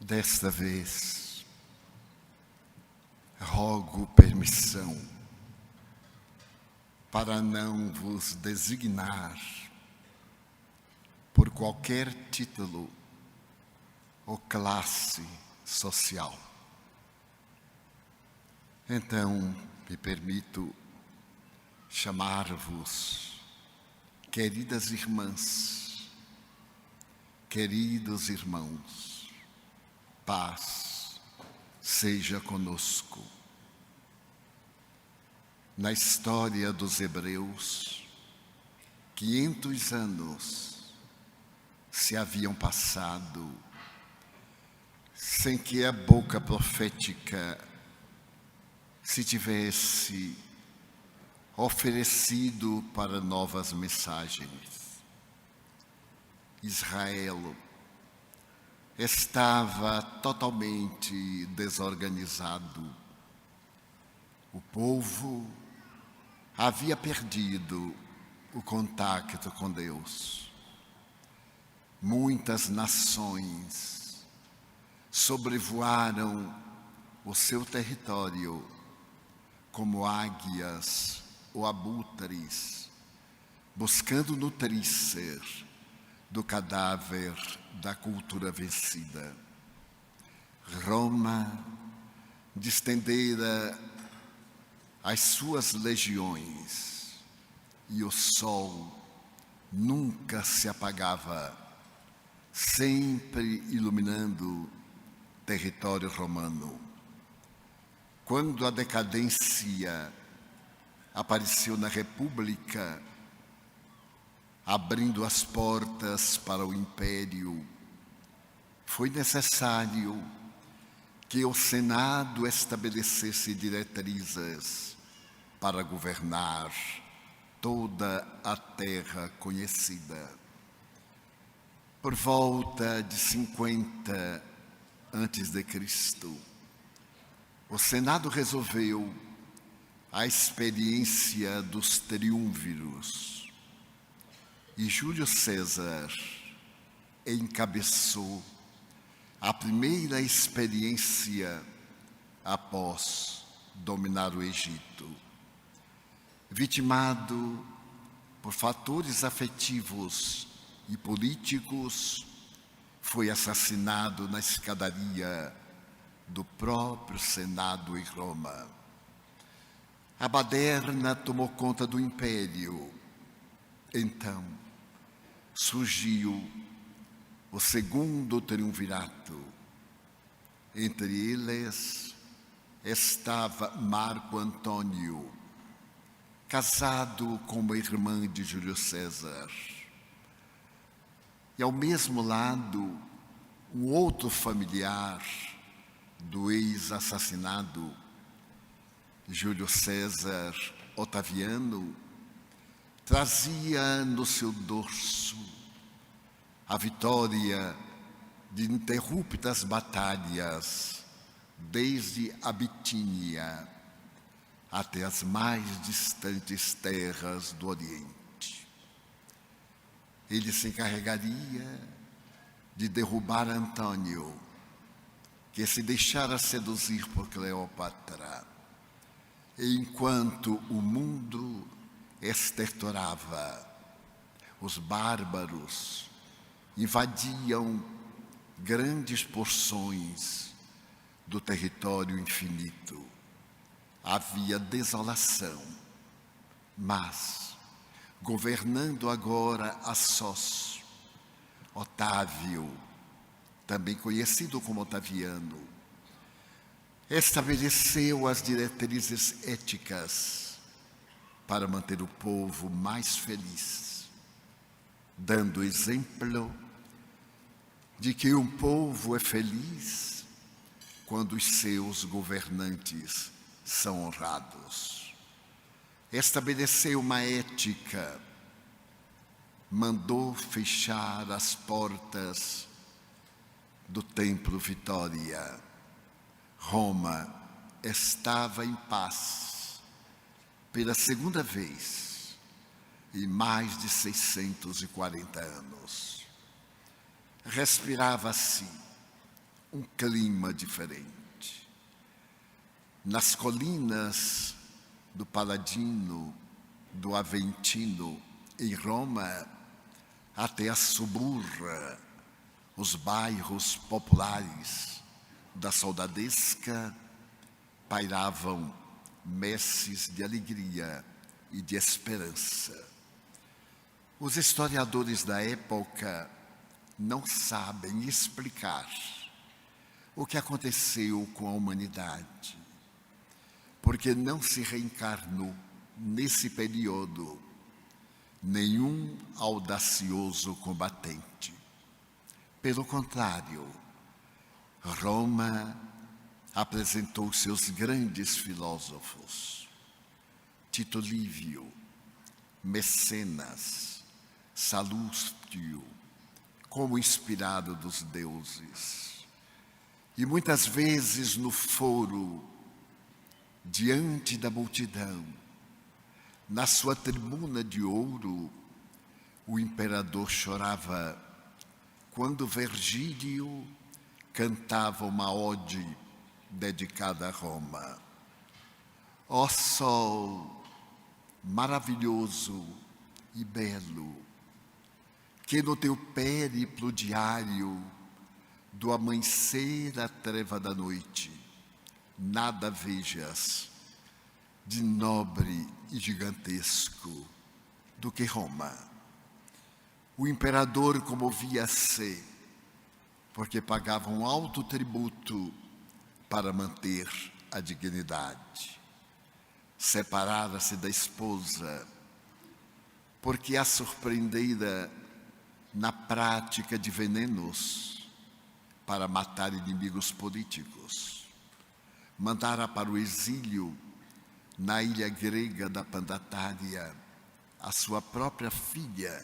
Desta vez, rogo permissão para não vos designar por qualquer título ou classe social. Então, me permito chamar-vos, queridas irmãs, queridos irmãos, paz seja conosco. Na história dos hebreus, 500 anos se haviam passado sem que a boca profética se tivesse oferecido para novas mensagens. Israel estava totalmente desorganizado. O povo havia perdido o contato com Deus. Muitas nações sobrevoaram o seu território como águias ou abutres, buscando nutrir-se do cadáver da cultura vencida. Roma distendera as suas legiões e o sol nunca se apagava, sempre iluminando território romano. Quando a decadência apareceu na República, abrindo as portas para o Império, foi necessário que o Senado estabelecesse diretrizes para governar toda a terra conhecida. Por volta de 50 a.C., o Senado resolveu a experiência dos triunviros e Júlio César encabeçou a primeira experiência após dominar o Egito. Vitimado por fatores afetivos e políticos, foi assassinado na escadaria do próprio Senado em Roma. A baderna tomou conta do império. Então, surgiu o segundo triunvirato. Entre eles estava Marco Antônio, casado com uma irmã de Júlio César. E ao mesmo lado, um outro familiar do ex-assassinado, Júlio César Otaviano, trazia no seu dorso a vitória de ininterruptas batalhas, desde a Bitínia até as mais distantes terras do Oriente. Ele se encarregaria de derrubar Antônio, que se deixara seduzir por Cleópatra, enquanto o mundo estertorava. Os bárbaros invadiam grandes porções do território infinito. Havia desolação, mas, governando agora a sós, Otávio, também conhecido como Otaviano, estabeleceu as diretrizes éticas para manter o povo mais feliz, dando exemplo de que um povo é feliz quando os seus governantes são honrados. Estabeleceu uma ética, mandou fechar as portas do Templo Vitória. Roma estava em paz pela segunda vez em mais de 640 anos. Respirava-se um clima diferente. Nas colinas do Paladino, do Aventino, em Roma, até a Suburra, os bairros populares da soldadesca, pairavam messes de alegria e de esperança. Os historiadores da época não sabem explicar o que aconteceu com a humanidade, porque não se reencarnou nesse período nenhum audacioso combatente. Pelo contrário, Roma apresentou seus grandes filósofos, Tito Livio, Mecenas, Salustio, como inspirado dos deuses. E muitas vezes no foro, diante da multidão, na sua tribuna de ouro, o imperador chorava quando Virgílio cantava uma ode dedicada a Roma. Ó sol maravilhoso e belo, que no teu périplo diário, do amanhecer à treva da noite, nada vejas de nobre e gigantesco do que Roma. O imperador comovia-se, porque pagava um alto tributo para manter a dignidade. Separara-se da esposa, porque a surpreendera na prática de venenos para matar inimigos políticos. Mandara para o exílio, na ilha grega da Pandatária, a sua própria filha,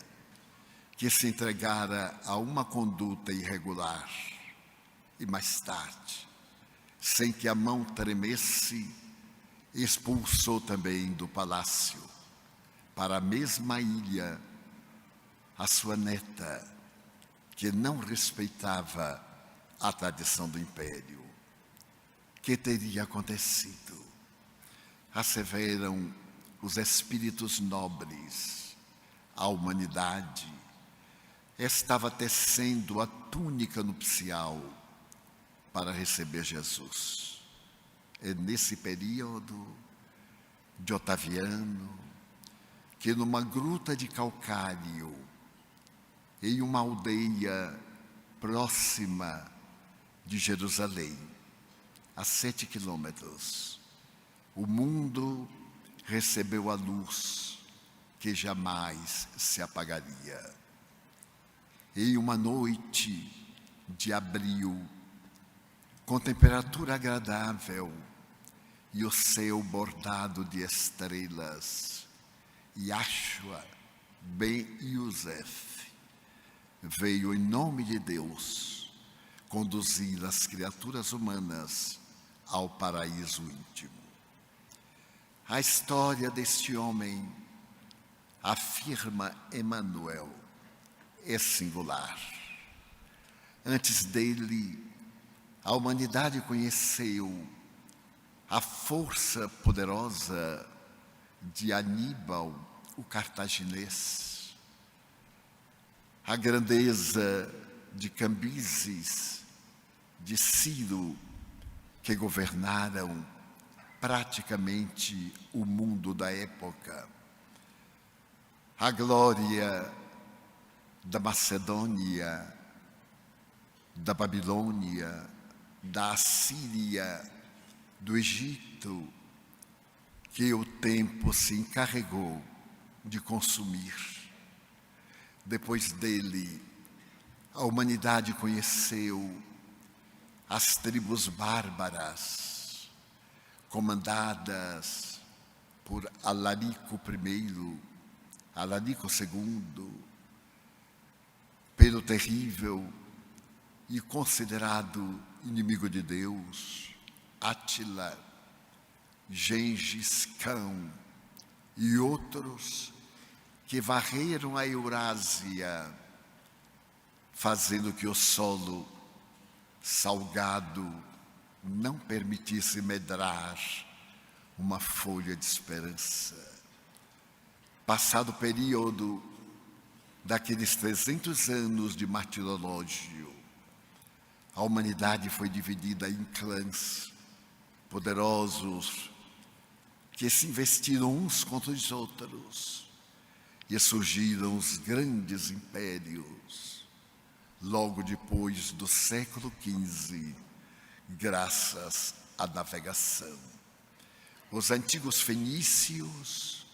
que se entregara a uma conduta irregular. E mais tarde, sem que a mão tremesse, expulsou também do palácio, para a mesma ilha, a sua neta, que não respeitava a tradição do império. Que teria acontecido? Asseveram os espíritos nobres. A humanidade estava tecendo a túnica nupcial para receber Jesus. É nesse período de Otaviano que, numa gruta de calcário, em uma aldeia próxima de Jerusalém, a 7 quilômetros, o mundo recebeu a luz que jamais se apagaria. Em uma noite de abril, com temperatura agradável e o céu bordado de estrelas, Yahshua ben Yosef veio em nome de Deus conduzir as criaturas humanas ao paraíso íntimo. A história deste homem, afirma Emmanuel, é singular. Antes dele, a humanidade conheceu a força poderosa de Aníbal, o cartaginês, a grandeza de Cambises, de Ciro, que governaram praticamente o mundo da época, a glória da Macedônia, da Babilônia, da Assíria, do Egito, que o tempo se encarregou de consumir. Depois dele, a humanidade conheceu as tribos bárbaras, comandadas por Alarico I, Alarico II, pelo terrível e considerado inimigo de Deus, Átila, Gengis Khan e outros que varreram a Eurásia, fazendo que o solo salgado não permitisse medrar uma folha de esperança. Passado o período daqueles 300 anos de martirológio, a humanidade foi dividida em clãs poderosos que se investiram uns contra os outros e surgiram os grandes impérios logo depois do século XV, graças à navegação. Os antigos fenícios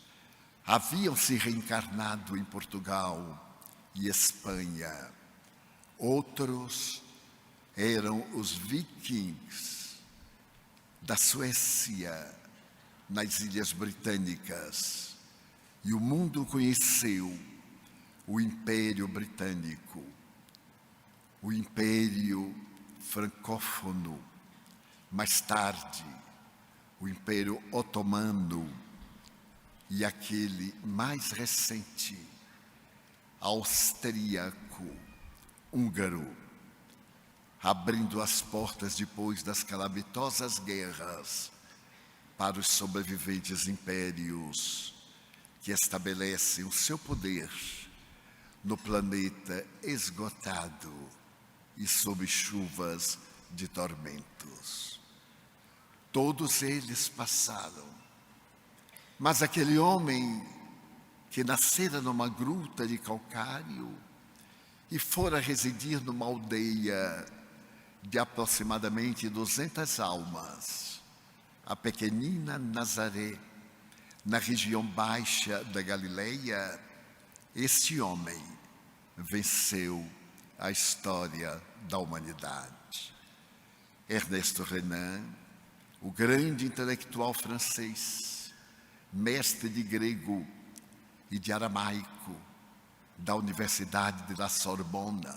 haviam se reencarnado em Portugal e Espanha. Outros eram os vikings da Suécia, nas Ilhas Britânicas. E o mundo conheceu o Império Britânico, o Império Francófono, mais tarde o Império Otomano e aquele mais recente, austríaco, húngaro, abrindo as portas depois das calamitosas guerras para os sobreviventes impérios que estabelecem o seu poder no planeta esgotado e sob chuvas de tormentos. Todos eles passaram, mas aquele homem que nascera numa gruta de calcário e fora residir numa aldeia de aproximadamente 200 almas, a pequenina Nazaré, na região baixa da Galileia, este homem venceu a história da humanidade. Ernesto Renan, o grande intelectual francês, mestre de grego e de aramaico da Universidade de La Sorbona,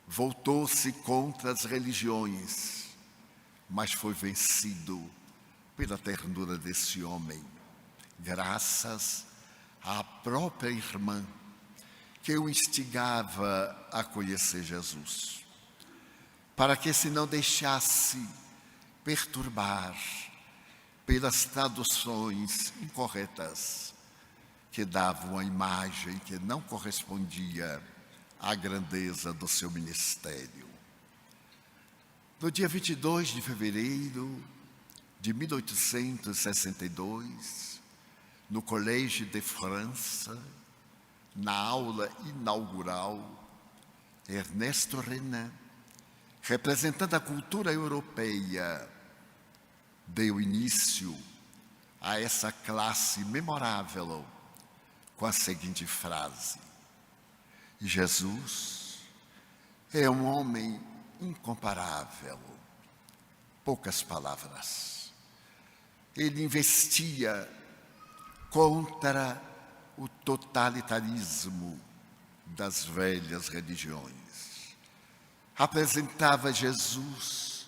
voltou-se contra as religiões, mas foi vencido pela ternura desse homem, graças à própria irmã que o instigava a conhecer Jesus, para que se não deixasse perturbar pelas traduções incorretas que davam a imagem que não correspondia à grandeza do seu ministério. No dia 22 de fevereiro de 1862, no Collège de France, na aula inaugural, Ernesto Renan, representando a cultura europeia, deu início a essa classe memorável com a seguinte frase: Jesus é um homem incomparável. Poucas palavras. Ele investia contra o totalitarismo das velhas religiões. Apresentava Jesus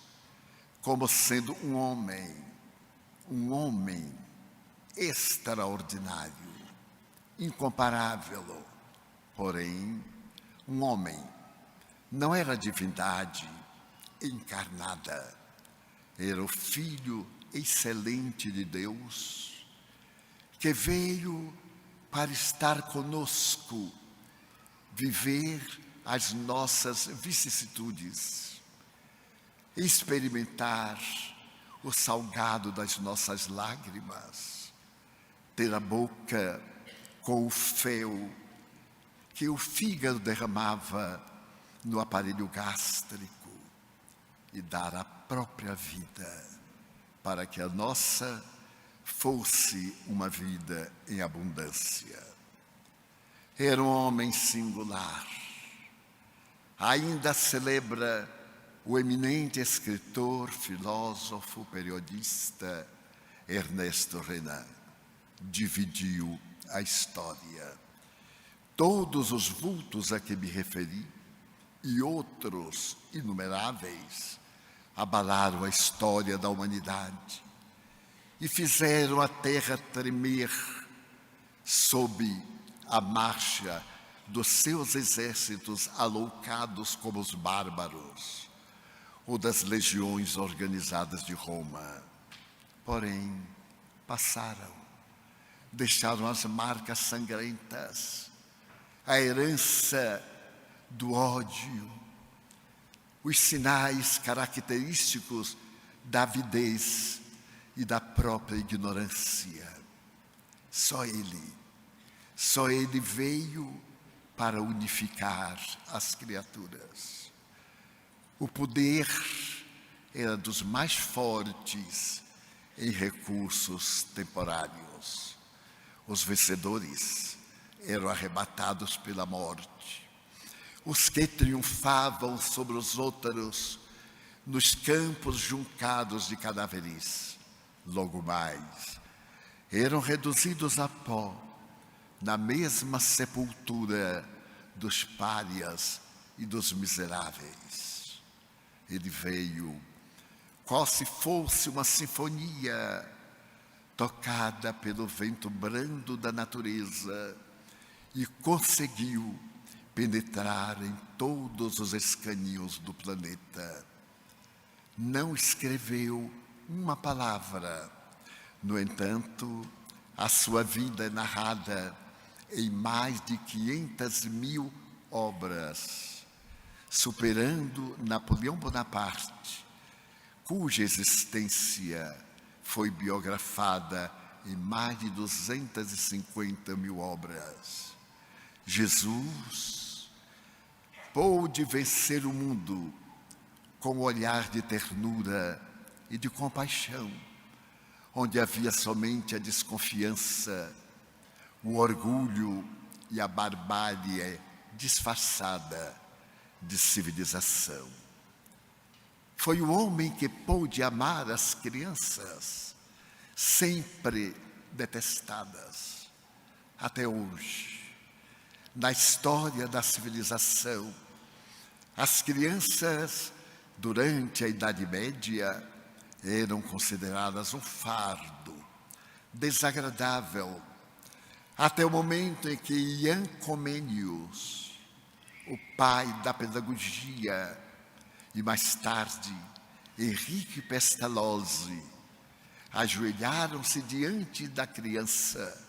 como sendo um homem extraordinário, incomparável, porém, um homem. Não era divindade encarnada, era o Filho excelente de Deus, que veio para estar conosco, viver as nossas vicissitudes, experimentar o salgado das nossas lágrimas, ter a boca com o fel que o fígado derramava no aparelho gástrico e dar a própria vida para que a nossa fosse uma vida em abundância. Era um homem singular. Ainda celebra o eminente escritor, filósofo, periodista Ernesto Renan. Dividiu a história. Todos os vultos a que me referi e outros inumeráveis abalaram a história da humanidade e fizeram a terra tremer sob a marcha dos seus exércitos aloucados como os bárbaros, ou das legiões organizadas de Roma. Porém, passaram, deixaram as marcas sangrentas, a herança do ódio, os sinais característicos da avidez e da própria ignorância. Só Ele veio para unificar as criaturas. O poder era dos mais fortes em recursos temporários. Os vencedores eram arrebatados pela morte. Os que triunfavam sobre os outros nos campos juncados de cadáveres, logo mais, eram reduzidos a pó na mesma sepultura dos párias e dos miseráveis. Ele veio qual se fosse uma sinfonia tocada pelo vento brando da natureza e conseguiu penetrar em todos os escaninhos do planeta. Não escreveu uma palavra, no entanto, a sua vida é narrada em mais de 500.000 obras, superando Napoleão Bonaparte, cuja existência foi biografada em mais de 250.000 obras. Jesus pôde vencer o mundo com um olhar de ternura e de compaixão, onde havia somente a desconfiança, o orgulho e a barbárie disfarçada de civilização. Foi o homem que pôde amar as crianças, sempre detestadas. Até hoje, na história da civilização, as crianças, durante a Idade Média, eram consideradas um fardo, desagradável, até o momento em que Ian Comenius, o pai da pedagogia, e mais tarde Henrique Pestalozzi, ajoelharam-se diante da criança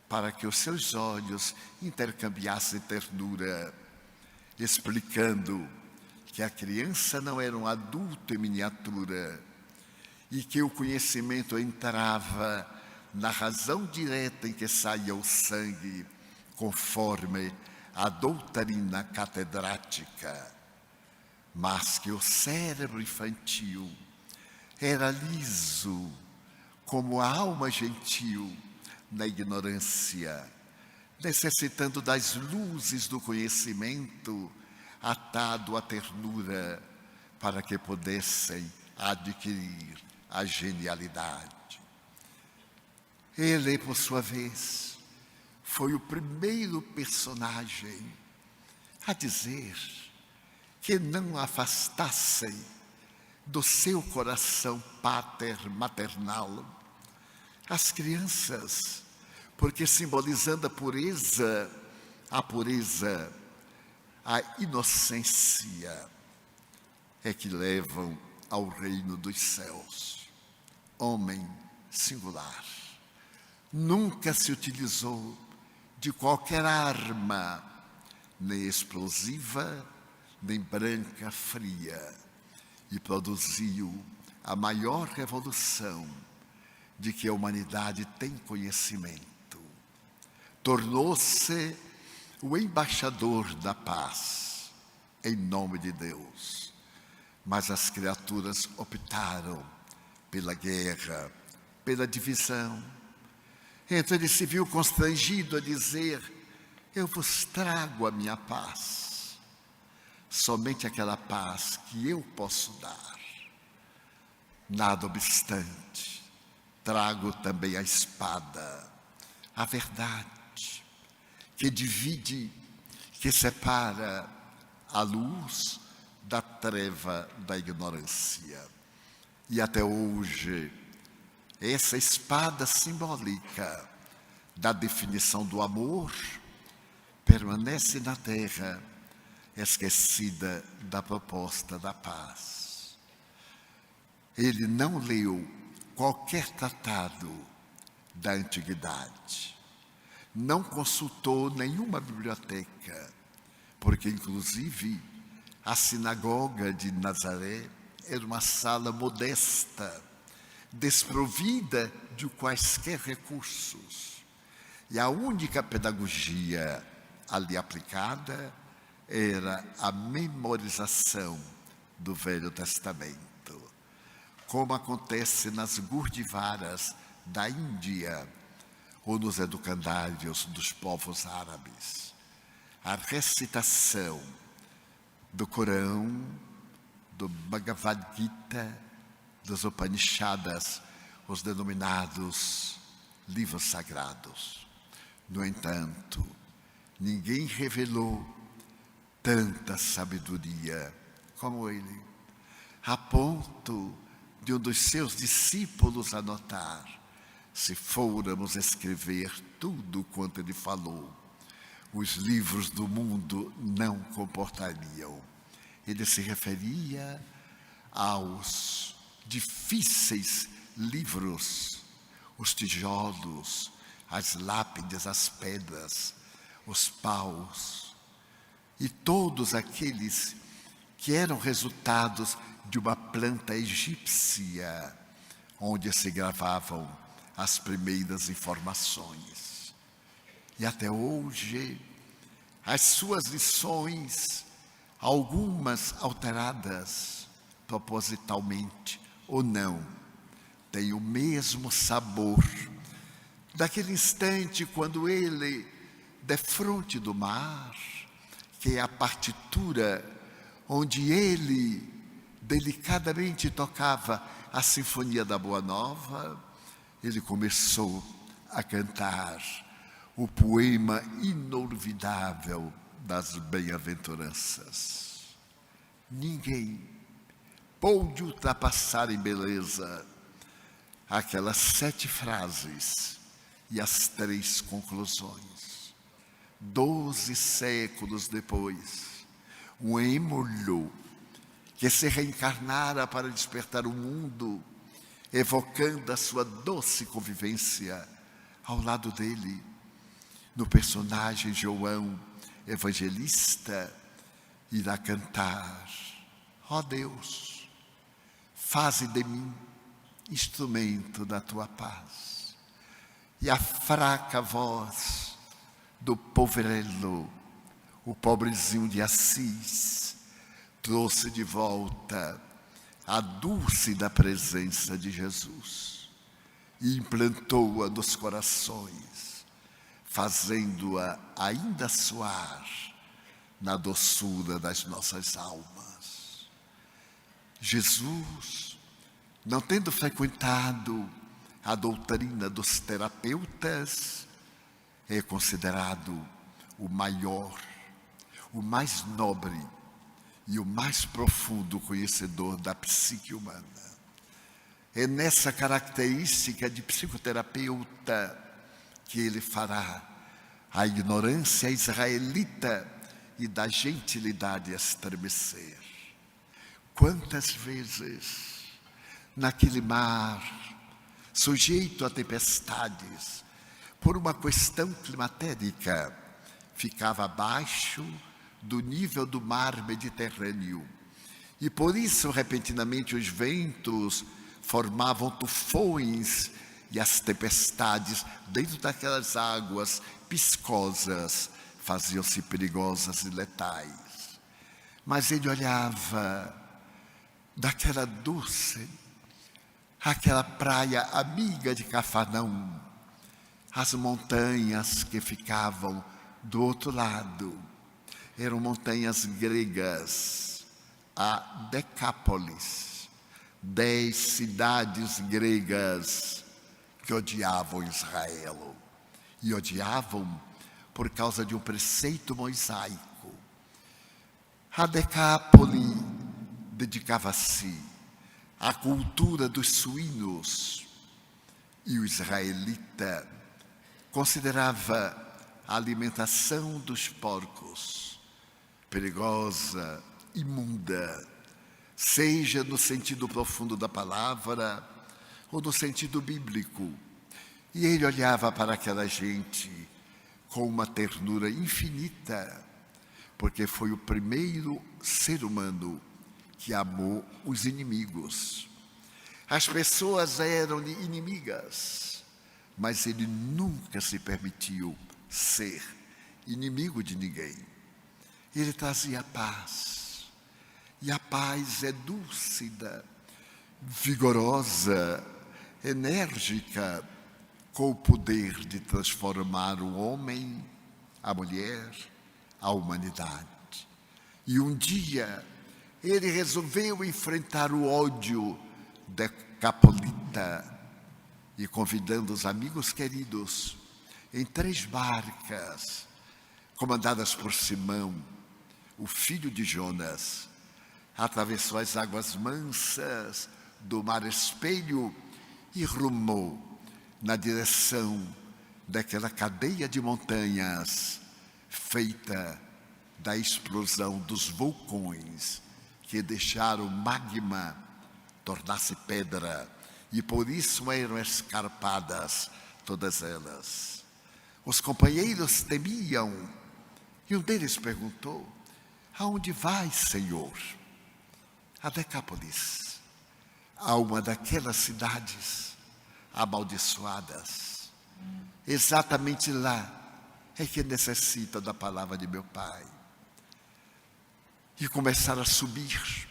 para que os seus olhos intercambiassem ternura, explicando que a criança não era um adulto em miniatura e que o conhecimento entrava na razão direta em que saía o sangue, conforme a doutrina catedrática, mas que o cérebro infantil era liso como a alma gentil na ignorância, necessitando das luzes do conhecimento atado à ternura para que pudessem adquirir a genialidade. Ele, por sua vez, foi o primeiro personagem a dizer que não afastassem do seu coração maternal as crianças, porque simbolizando a pureza, a inocência, é que levam ao reino dos céus. Homem singular. Nunca se utilizou de qualquer arma, nem explosiva, nem branca fria, e produziu a maior revolução de que a humanidade tem conhecimento. Tornou-se o embaixador da paz, em nome de Deus. Mas as criaturas optaram pela guerra, pela divisão. Então ele se viu constrangido a dizer: eu vos trago a minha paz, somente aquela paz que eu posso dar. Nada obstante, trago também a espada, a verdade, que divide, que separa a luz da treva da ignorância. E até hoje, essa espada simbólica da definição do amor permanece na terra, esquecida da proposta da paz. Ele não leu qualquer tratado da antiguidade. Não consultou nenhuma biblioteca, porque, inclusive, a sinagoga de Nazaré era uma sala modesta, desprovida de quaisquer recursos. E a única pedagogia ali aplicada era a memorização do Velho Testamento, como acontece nas Gurdwaras da Índia ou nos educandários dos povos árabes. A recitação do Corão, do Bhagavad Gita, dos Upanishads, os denominados livros sagrados. No entanto, ninguém revelou tanta sabedoria como ele, a ponto de um dos seus discípulos anotar: se fôramos escrever tudo quanto ele falou, os livros do mundo não comportariam. Ele se referia aos difíceis livros, os tijolos, as lápides, as pedras, os paus, e todos aqueles que eram resultados de uma planta egípcia, onde se gravavam as primeiras informações. E até hoje, as suas lições, algumas alteradas propositalmente ou não, têm o mesmo sabor daquele instante quando ele, defronte do mar, que é a partitura onde ele delicadamente tocava a Sinfonia da Boa Nova, ele começou a cantar o poema inolvidável das bem-aventuranças. Ninguém pôde ultrapassar em beleza aquelas 7 frases e as 3 conclusões. 12 séculos depois, um êmulo que se reencarnara para despertar o mundo, evocando a sua doce convivência ao lado dele, no personagem João Evangelista, irá cantar: ó Deus, faze de mim instrumento da tua paz. E a fraca voz do poverello, o pobrezinho de Assis, trouxe de volta a dúlcida presença de Jesus e implantou-a nos corações, fazendo-a ainda soar na doçura das nossas almas. Jesus, não tendo frequentado a doutrina dos terapeutas, é considerado o maior, o mais nobre e o mais profundo conhecedor da psique humana. É nessa característica de psicoterapeuta que ele fará a ignorância israelita e da gentilidade estremecer. Quantas vezes, naquele mar, sujeito a tempestades, por uma questão climatérica, ficava abaixo do nível do mar Mediterrâneo. E por isso, repentinamente, os ventos formavam tufões e as tempestades dentro daquelas águas piscosas faziam-se perigosas e letais. Mas ele olhava daquela doce, aquela praia amiga de Cafarnaum, as montanhas que ficavam do outro lado, eram montanhas gregas, a Decápolis, 10 cidades gregas que odiavam Israel. E odiavam por causa de um preceito mosaico. A Decápole dedicava-se à cultura dos suínos, e o israelita considerava a alimentação dos porcos perigosa, imunda, seja no sentido profundo da palavra ou no sentido bíblico. E ele olhava para aquela gente com uma ternura infinita, porque foi o primeiro ser humano que amou os inimigos. As pessoas eram-lhe inimigas, mas ele nunca se permitiu ser inimigo de ninguém. Ele trazia paz, e a paz é dúlcida, vigorosa, enérgica, com o poder de transformar o homem, a mulher, a humanidade. E um dia ele resolveu enfrentar o ódio decapolita e, convidando os amigos queridos em 3 barcas, comandadas por Simão, o filho de Jonas, atravessou as águas mansas do mar Espelho e rumou na direção daquela cadeia de montanhas feita da explosão dos vulcões que deixaram o magma tornar-se pedra, e por isso eram escarpadas todas elas. Os companheiros temiam, e um deles perguntou: aonde vai, Senhor? A Decápolis, a uma daquelas cidades amaldiçoadas. Exatamente lá é que necessita da palavra de meu Pai. E começaram a subir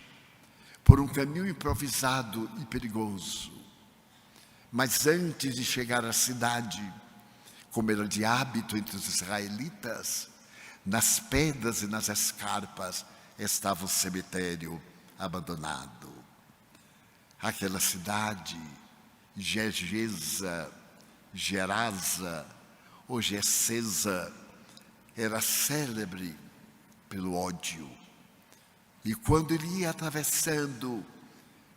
por um caminho improvisado e perigoso. Mas antes de chegar à cidade, como era de hábito entre os israelitas, nas pedras e nas escarpas estava o cemitério abandonado. Aquela cidade, Gerasa ou Gessesa, era célebre pelo ódio. E quando ele ia atravessando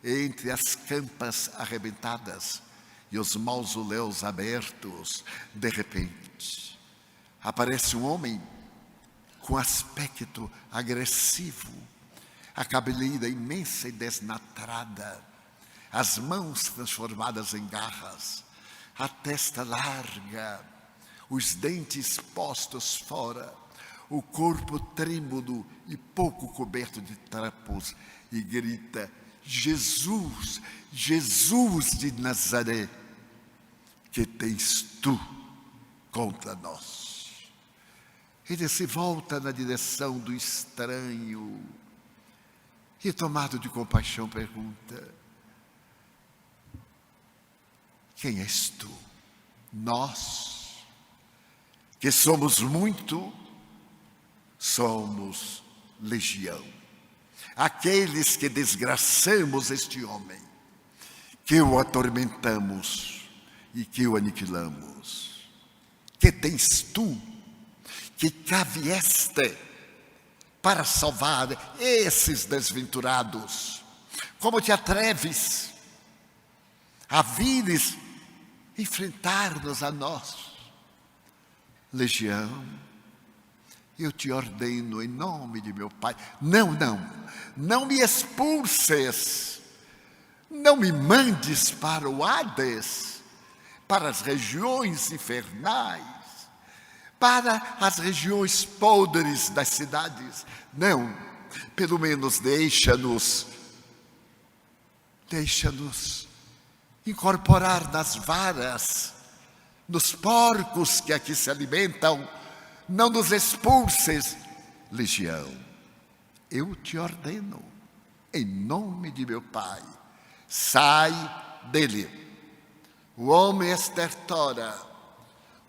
entre as campas arrebentadas e os mausoléus abertos, de repente, aparece um homem com aspecto agressivo, a cabeleira imensa e desnatrada, as mãos transformadas em garras, a testa larga, os dentes postos fora, o corpo trêmulo e pouco coberto de trapos, e grita: Jesus, Jesus de Nazaré, que tens tu contra nós? Ele se volta na direção do estranho e, tomado de compaixão, pergunta: quem és tu? Nós, que somos muito, somos legião. Aqueles que desgraçamos este homem, que o atormentamos e que o aniquilamos. Que tens tu, que cá vieste para salvar esses desventurados? Como te atreves a vires enfrentar-nos a nós? Legião, eu te ordeno em nome de meu Pai, não me expulses, não me mandes para o Hades, para as regiões infernais, para as regiões podres das cidades. Não, pelo menos deixa-nos incorporar nas varas, nos porcos que aqui se alimentam. Não nos expulses, legião. Eu te ordeno, em nome de meu Pai, sai dele. O homem estertora,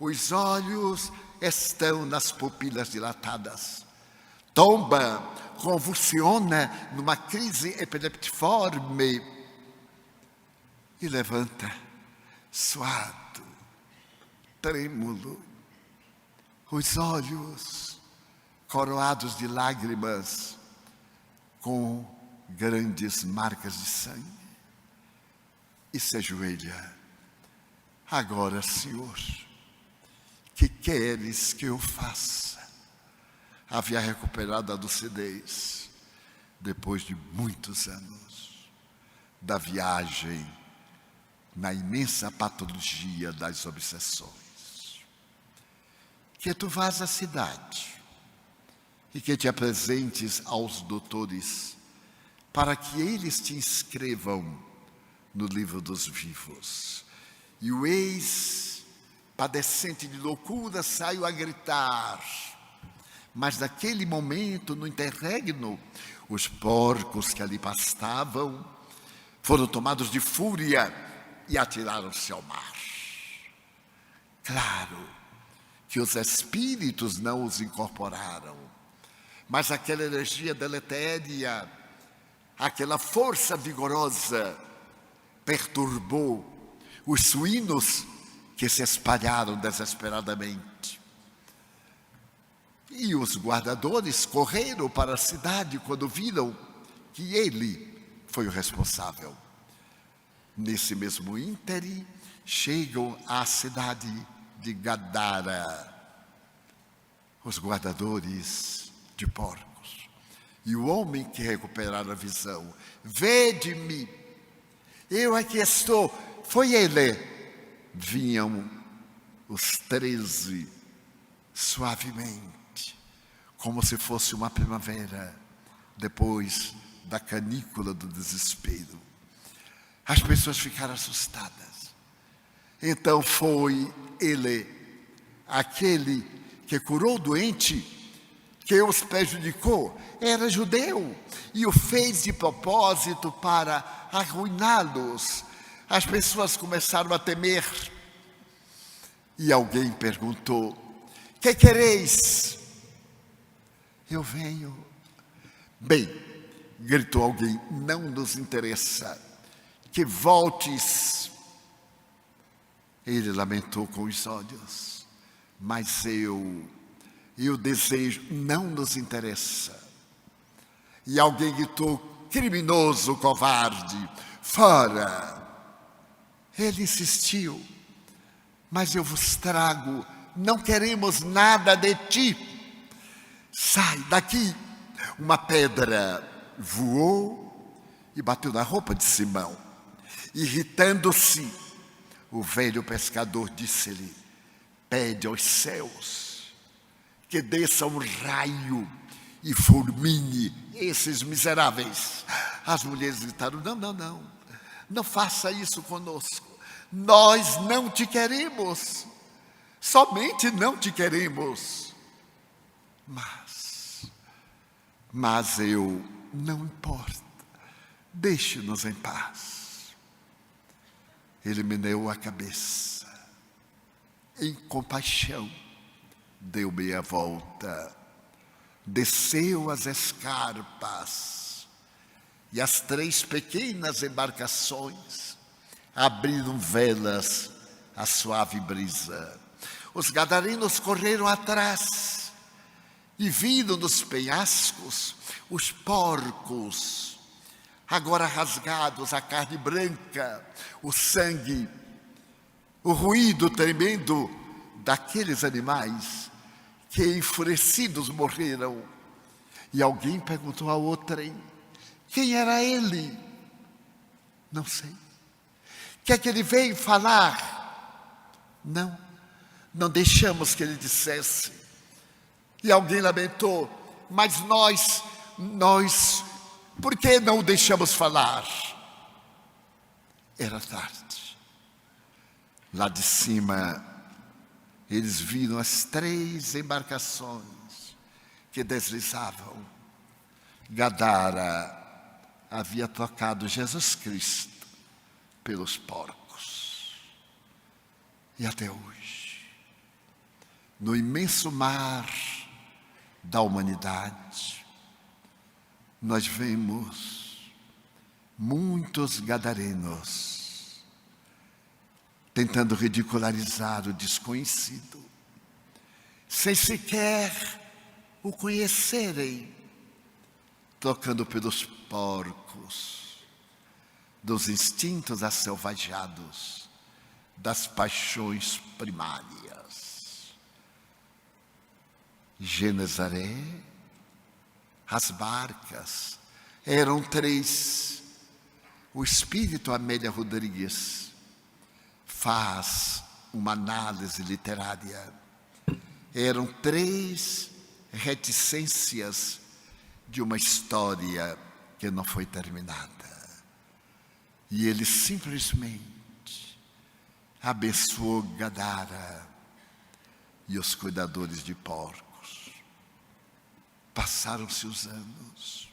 os olhos estão nas pupilas dilatadas, tomba, convulsiona numa crise epileptiforme e levanta, suado, trêmulo, os olhos coroados de lágrimas, com grandes marcas de sangue, e se ajoelha. Agora, Senhor, que queres que eu faça? Havia recuperado a lucidez, depois de muitos anos da viagem na imensa patologia das obsessões. Que tu vás à cidade e que te apresentes aos doutores para que eles te inscrevam no livro dos vivos. E o ex, padecente de loucura, saiu a gritar. Mas naquele momento, no interregno, os porcos que ali pastavam foram tomados de fúria e atiraram-se ao mar. Claro que os espíritos não os incorporaram, mas aquela energia deletéria, aquela força vigorosa, perturbou os suínos que se espalharam desesperadamente. E os guardadores correram para a cidade quando viram que ele foi o responsável. Nesse mesmo íntere, chegam à cidade de Gadara, os guardadores de porcos. E o homem que recuperara a visão, vede-me, eu aqui estou, foi ele. Vinham os 13 suavemente, como se fosse uma primavera, depois da canícula do desespero. As pessoas ficaram assustadas. Então foi ele, aquele que curou o doente, que os prejudicou, era judeu e o fez de propósito para arruiná-los. As pessoas começaram a temer. E alguém perguntou: que quereis? Eu venho. Bem, gritou alguém, não nos interessa que voltes. Ele lamentou com os olhos, mas eu desejo, não nos interessa. E alguém gritou: criminoso, covarde, fora. Ele insistiu: mas eu vos trago, não queremos nada de ti. Sai daqui. Uma pedra voou e bateu na roupa de Simão. Irritando-se, o velho pescador disse-lhe: pede aos céus que desça um raio e fulmine esses miseráveis. As mulheres gritaram: não faça isso conosco. Nós não te queremos, somente não te queremos. Mas eu, não importa, deixe-nos em paz. Ele meneou a cabeça, em compaixão, deu meia volta, desceu as escarpas, e as 3 pequenas embarcações abriram velas à suave brisa. Os gadarenos correram atrás e viram nos penhascos os porcos, agora rasgados, a carne branca, o sangue, o ruído tremendo daqueles animais que enfurecidos morreram. E alguém perguntou a outrem: quem era ele? Não sei. O que é que ele veio falar? Não deixamos que ele dissesse. E alguém lamentou: mas nós, por que não o deixamos falar? Era tarde. Lá de cima, eles viram as 3 embarcações que deslizavam. Gadara havia trocado Jesus Cristo pelos porcos. E até hoje, no imenso mar da humanidade, nós vemos muitos gadarenos tentando ridicularizar o desconhecido, sem sequer o conhecerem, trocando pelos porcos, dos instintos asselvajados, das paixões primárias. Genezaré, as barcas Eram três. O espírito Amélia Rodrigues faz uma análise literária. Eram três reticências de uma história que não foi terminada. E ele simplesmente abençoou Gadara e os cuidadores de porcos. Passaram-se os anos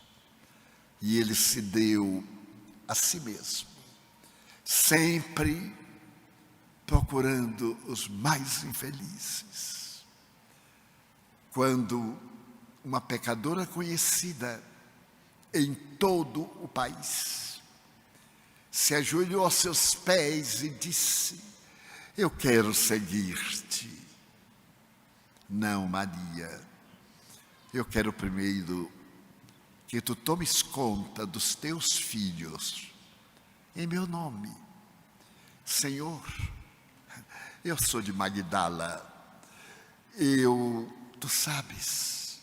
e ele se deu a si mesmo, sempre procurando os mais infelizes. Quando uma pecadora conhecida em todo o país se ajoelhou aos seus pés e disse: eu quero seguir-te. Não, Maria, eu quero primeiro que tu tomes conta dos teus filhos em meu nome. Senhor, eu sou de Magdala, tu sabes,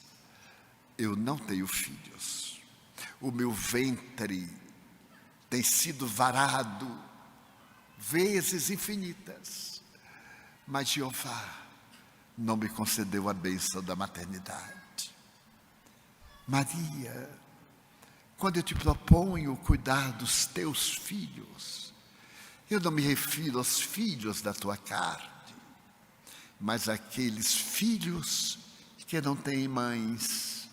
eu não tenho filhos. O meu ventre tem sido varado vezes infinitas, mas Jeová não me concedeu a bênção da maternidade. Maria, quando eu te proponho cuidar dos teus filhos, eu não me refiro aos filhos da tua carne, mas àqueles filhos que não têm mães,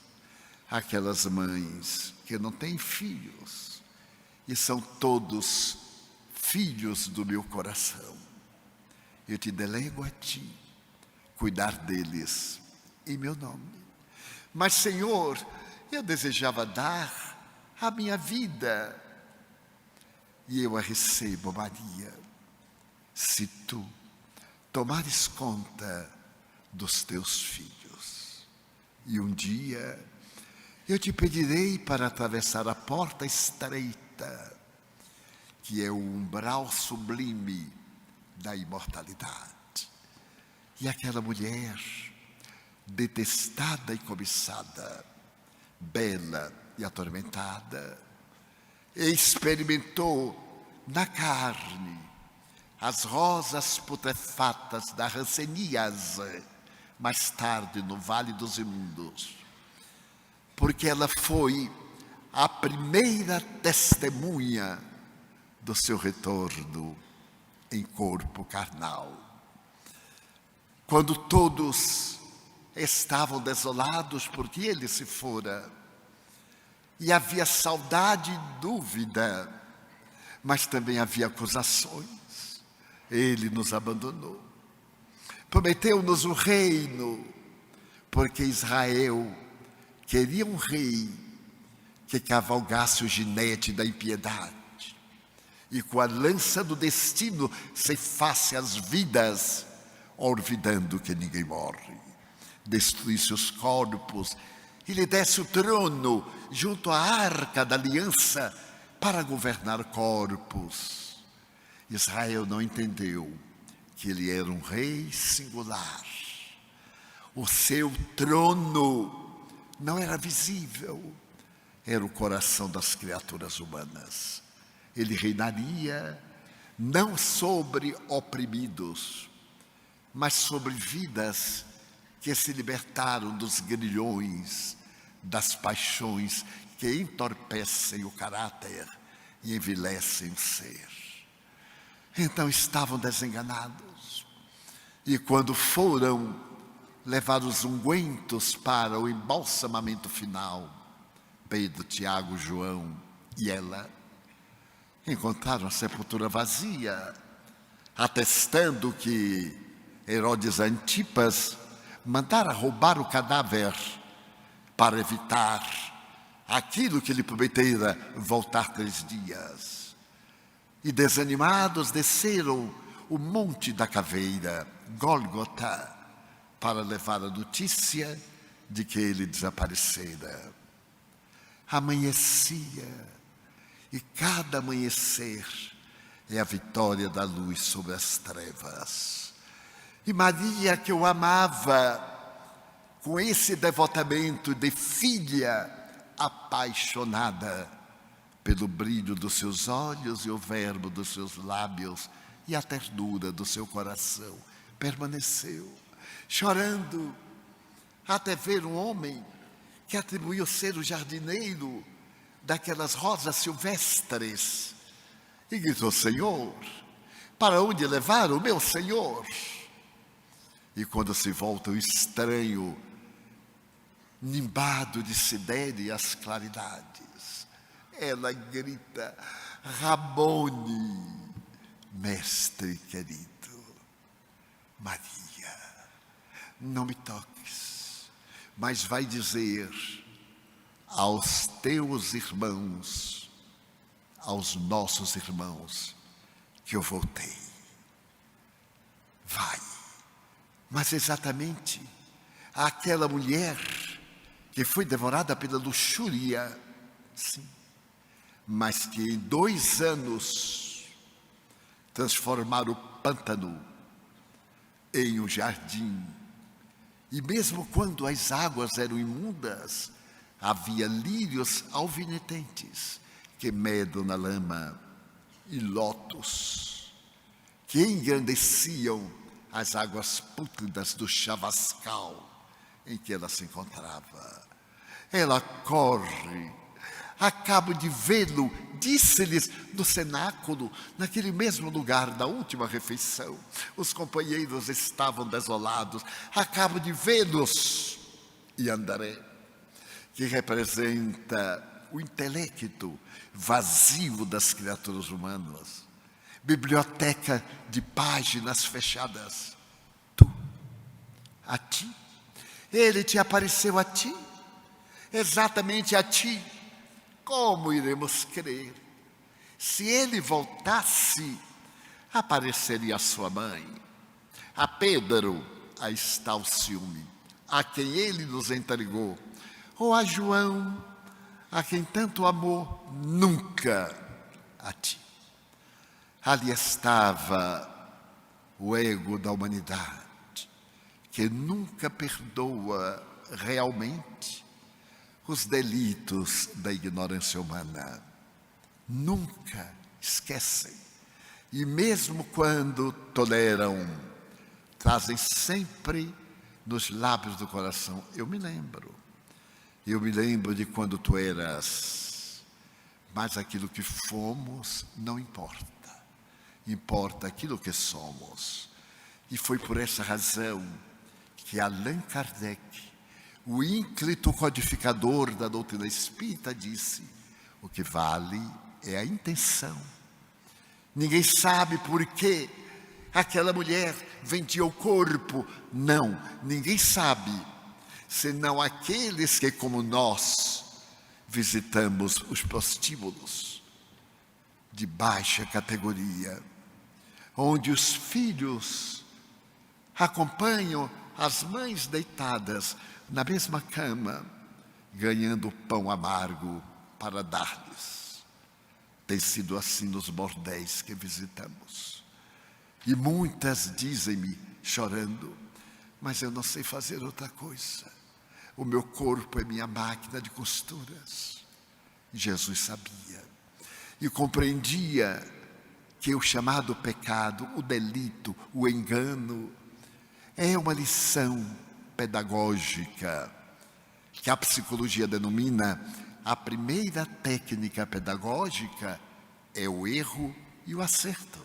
aquelas mães que não têm filhos, e são todos filhos do meu coração. Eu te delego a ti cuidar deles em meu nome. Mas, Senhor, eu desejava dar a minha vida, e eu a recebo, Maria, se tu tomares conta dos teus filhos. E um dia eu te pedirei para atravessar a porta estreita, que é o umbral sublime da imortalidade. E aquela mulher, detestada e cobiçada, bela e atormentada, experimentou na carne as rosas putrefatas da ranceníase, mais tarde no Vale dos Imundos, porque ela foi a primeira testemunha do seu retorno em corpo carnal. Quando todos estavam desolados porque ele se fora, e havia saudade e dúvida, mas também havia acusações. Ele nos abandonou. Prometeu-nos o reino, porque Israel queria um rei que cavalgasse o ginete da impiedade e com a lança do destino ceifasse as vidas, olvidando que ninguém morre, destruísse os corpos e lhe desse o trono junto à arca da aliança para governar corpos. Israel não entendeu que ele era um rei singular. O seu trono não era visível, era o coração das criaturas humanas. Ele reinaria não sobre oprimidos, mas sobre vidas que se libertaram dos grilhões, das paixões que entorpecem o caráter e envilecem o ser. Então estavam desenganados. E quando foram levar os ungüentos para o embalsamamento final, Pedro, Tiago, João e ela encontraram a sepultura vazia, atestando que Herodes Antipas mandara roubar o cadáver para evitar aquilo que lhe prometera voltar 3 dias. E desanimados desceram o monte da caveira, Gólgota, para levar a notícia de que ele desaparecera. Amanhecia, e cada amanhecer é a vitória da luz sobre as trevas. E Maria, que eu amava, com esse devotamento de filha apaixonada pelo brilho dos seus olhos e o verbo dos seus lábios e a ternura do seu coração. Permaneceu, chorando, até ver um homem que atribuiu ser o jardineiro daquelas rosas silvestres e gritou: Senhor, para onde levar o meu Senhor? E quando se volta o estranho, nimbado de cidere as claridades, ela grita: Rabone, mestre querido. Maria, não me toques, mas vai dizer aos teus irmãos, aos nossos irmãos, que eu voltei. Vai. Mas exatamente aquela mulher que foi devorada pela luxúria, sim, mas que em 2 anos transformaram o pântano em um jardim. E mesmo quando as águas eram imundas, havia lírios alvinetentes que medram na lama e lótus que engrandeciam as águas pútridas do chavascal em que ela se encontrava. Ela corre. Acabo de vê-lo, disse-lhes no cenáculo, naquele mesmo lugar da última refeição. Os companheiros estavam desolados. Acabo de vê-los. E André, que representa o intelecto vazio das criaturas humanas, biblioteca de páginas fechadas. Tu, a ti, ele te apareceu a ti, exatamente a ti. Como iremos crer? Se ele voltasse, apareceria a sua mãe. A Pedro, aí está o ciúme, a quem ele nos entregou. Ou a João, a quem tanto amou, nunca a ti. Ali estava o ego da humanidade, que nunca perdoa realmente os delitos da ignorância humana. Nunca esquecem. E mesmo quando toleram, trazem sempre nos lábios do coração: eu me lembro de quando tu eras, mas aquilo que fomos não importa. Importa aquilo que somos. E foi por essa razão que Allan Kardec, o ínclito codificador da doutrina espírita, disse: o que vale é a intenção. Ninguém sabe por que aquela mulher vendia o corpo. Não, ninguém sabe, senão aqueles que, como nós, visitamos os prostíbulos de baixa categoria, onde os filhos acompanham as mães deitadas na mesma cama, ganhando pão amargo para dar-lhes. Tem sido assim nos bordéis que visitamos. E muitas dizem-me, chorando: mas eu não sei fazer outra coisa. O meu corpo é minha máquina de costuras. Jesus sabia e compreendia que o chamado pecado, o delito, o engano, é uma lição pedagógica que a psicologia denomina a primeira técnica pedagógica. É o erro e o acerto.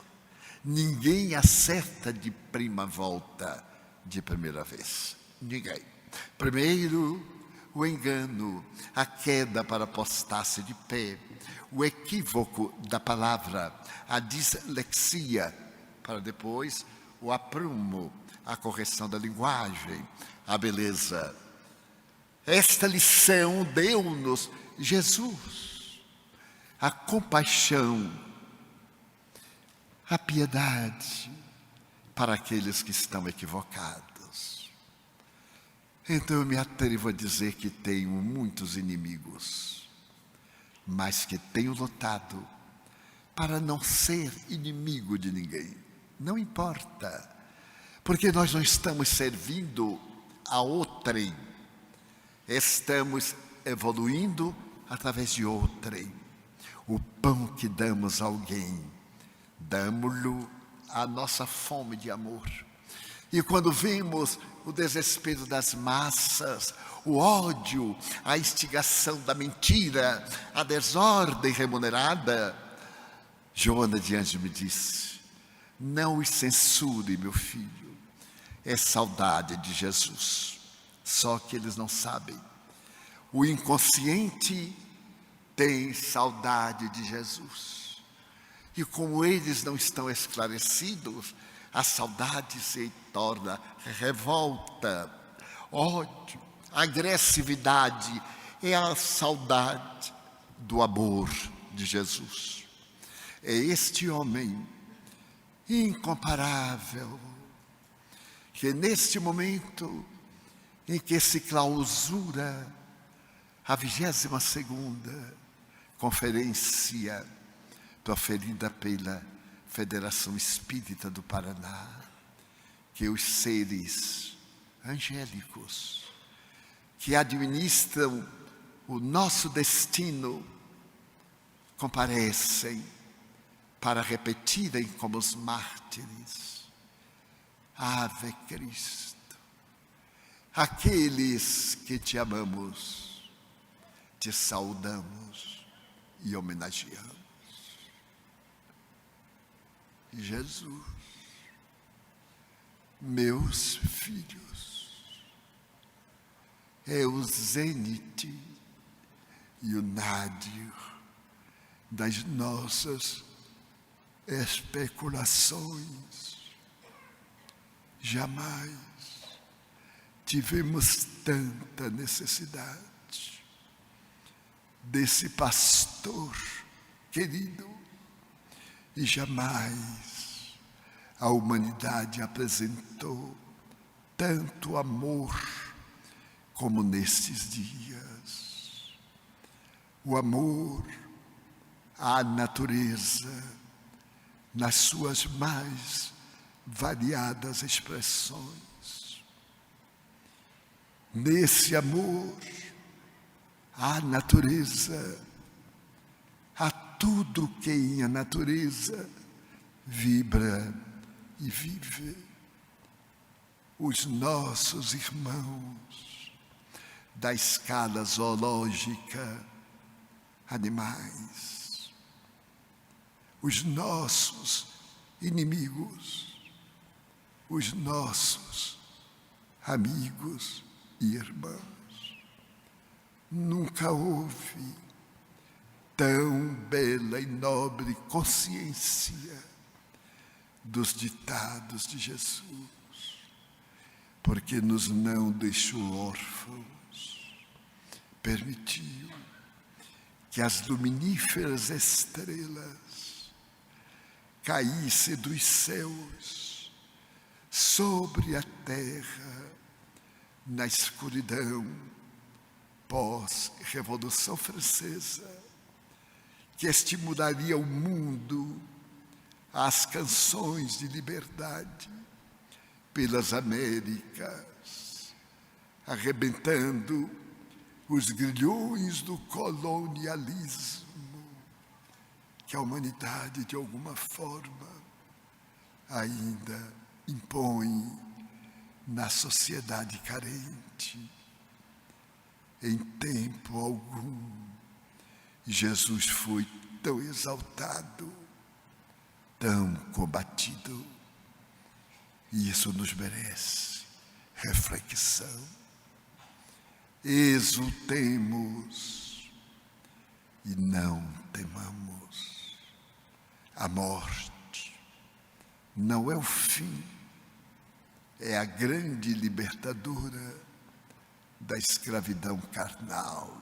Ninguém acerta de prima volta, de primeira vez. Ninguém. Primeiro, o engano, a queda para postar-se de pé, o equívoco da palavra, a dislexia, para depois o aprumo, a correção da linguagem, a beleza. Esta lição deu-nos Jesus, a compaixão, a piedade para aqueles que estão equivocados. Então eu me atrevo a dizer que tenho muitos inimigos, mas que tenho lutado para não ser inimigo de ninguém. Não importa, porque nós não estamos servindo a outrem, estamos evoluindo através de outrem. O pão que damos a alguém, damos-lhe a nossa fome de amor. E quando vemos o desespero das massas, o ódio, a instigação da mentira, a desordem remunerada, Joana de Ângeles me disse: não os censure, meu filho, é saudade de Jesus. Só que eles não sabem. O inconsciente tem saudade de Jesus. E como eles não estão esclarecidos, a saudade se torna revolta, ódio, agressividade. É a saudade do amor de Jesus. É este homem incomparável que neste momento em que se clausura a 22ª conferência proferida pela Federação Espírita do Paraná, que os seres angélicos que administram o nosso destino comparecem para repetirem como os mártires: Ave Cristo. Aqueles que te amamos, te saudamos e homenageamos. Jesus, meus filhos, é o zênite e o nádir das nossas especulações. Jamais tivemos tanta necessidade desse pastor querido, e jamais a humanidade apresentou tanto amor como nestes dias. O amor à natureza nas suas mais variadas expressões. Nesse amor à natureza, a tudo que em a natureza vibra e vive. Os nossos irmãos da escala zoológica, animais, os nossos inimigos, os nossos amigos e irmãos. Nunca houve tão bela e nobre consciência dos ditados de Jesus, porque nos não deixou órfãos, permitiu que as luminíferas estrelas caíssem dos céus sobre a terra na escuridão pós-Revolução Francesa, que estimularia o mundo às canções de liberdade pelas Américas, arrebentando os grilhões do colonialismo que a humanidade, de alguma forma, ainda impõe na sociedade carente. Em tempo algum, Jesus foi tão exaltado, tão combatido, e isso nos merece reflexão. Exultemos e não temamos. A morte não é o fim, é a grande libertadora da escravidão carnal.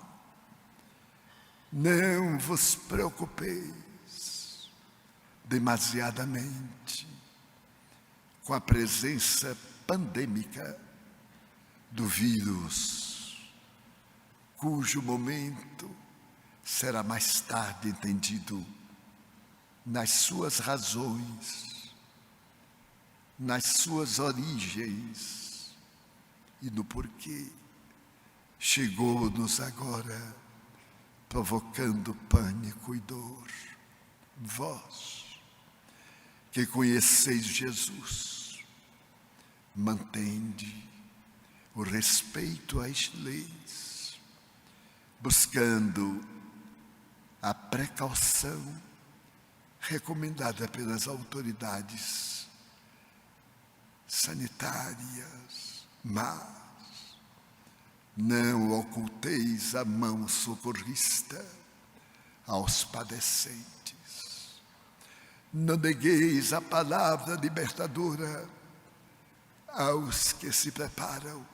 Não vos preocupeis demasiadamente com a presença pandêmica do vírus, cujo momento será mais tarde entendido nas suas razões, nas suas origens e no porquê. chegou-nos agora, provocando pânico e dor. Vós, que conheceis Jesus, mantende o respeito às leis, buscando a precaução recomendada pelas autoridades sanitárias, mas não oculteis a mão socorrista aos padecentes. Não negueis a palavra libertadora aos que se preparam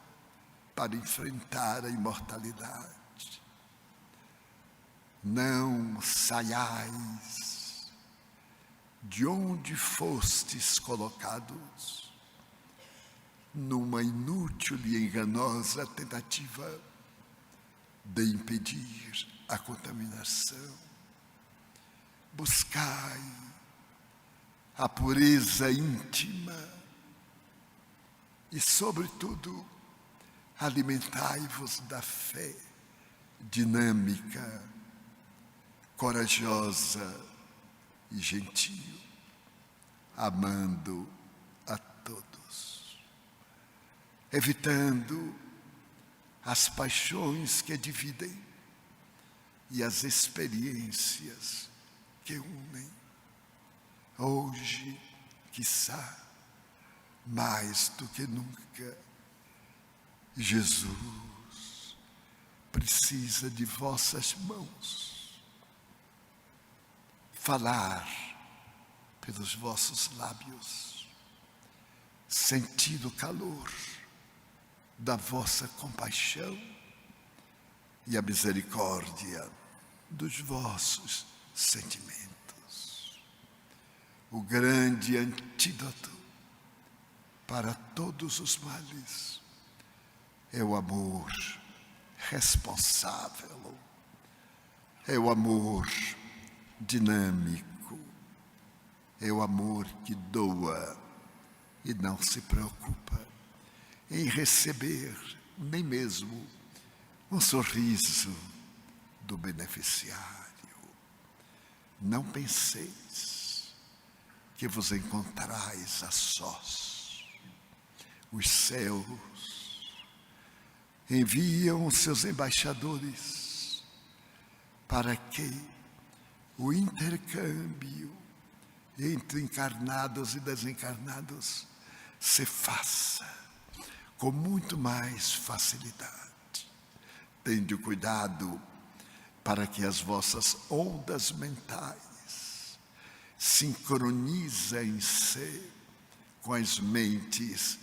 para enfrentar a imortalidade. Não saiais de onde fostes colocados numa inútil e enganosa tentativa de impedir a contaminação. Buscai a pureza íntima e, sobretudo, alimentai-vos da fé dinâmica, corajosa e gentil, amando a todos, evitando as paixões que dividem e as experiências que unem. Hoje, quiçá, mais do que nunca, Jesus precisa de vossas mãos, falar pelos vossos lábios, sentir o calor da vossa compaixão e a misericórdia dos vossos sentimentos. O grande antídoto para todos os males é o amor responsável, é o amor dinâmico, é o amor que doa e não se preocupa em receber nem mesmo um sorriso do beneficiário. Não penseis que vos encontrais a sós. Os céus enviam os seus embaixadores para que o intercâmbio entre encarnados e desencarnados se faça com muito mais facilidade. Tende cuidado para que as vossas ondas mentais sincronizem-se com as mentes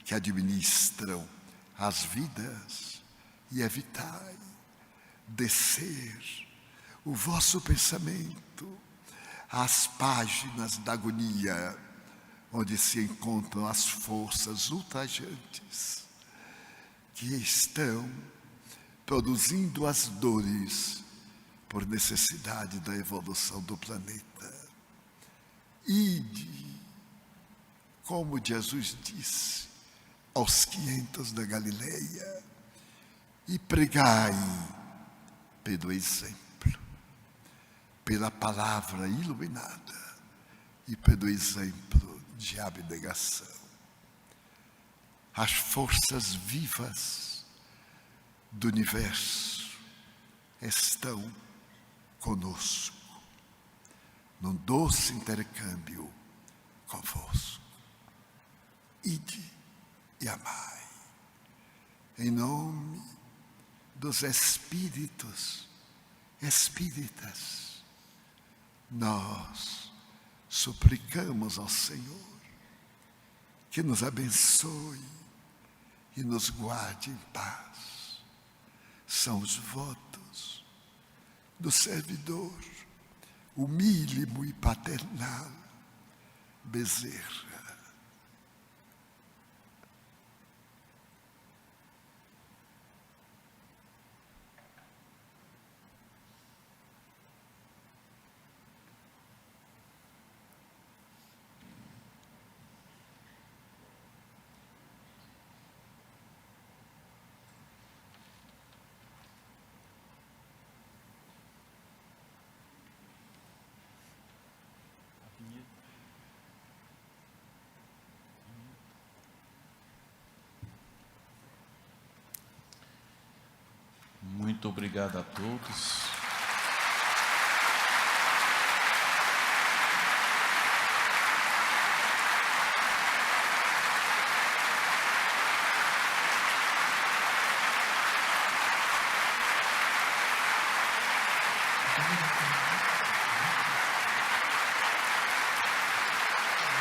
que administram as vidas e evitai descer o vosso pensamento às páginas da agonia, onde se encontram as forças ultrajantes que estão produzindo as dores por necessidade da evolução do planeta. Ide, como Jesus disse aos 500 da Galileia, e pregai pelo exemplo, pela palavra iluminada e pelo exemplo de abnegação. As forças vivas do universo estão conosco, num doce intercâmbio convosco. Ide e amai, em nome dos espíritas, nós suplicamos ao Senhor que nos abençoe e nos guarde em paz. São os votos do servidor humílimo e paternal Bezerra. Muito obrigado a todos.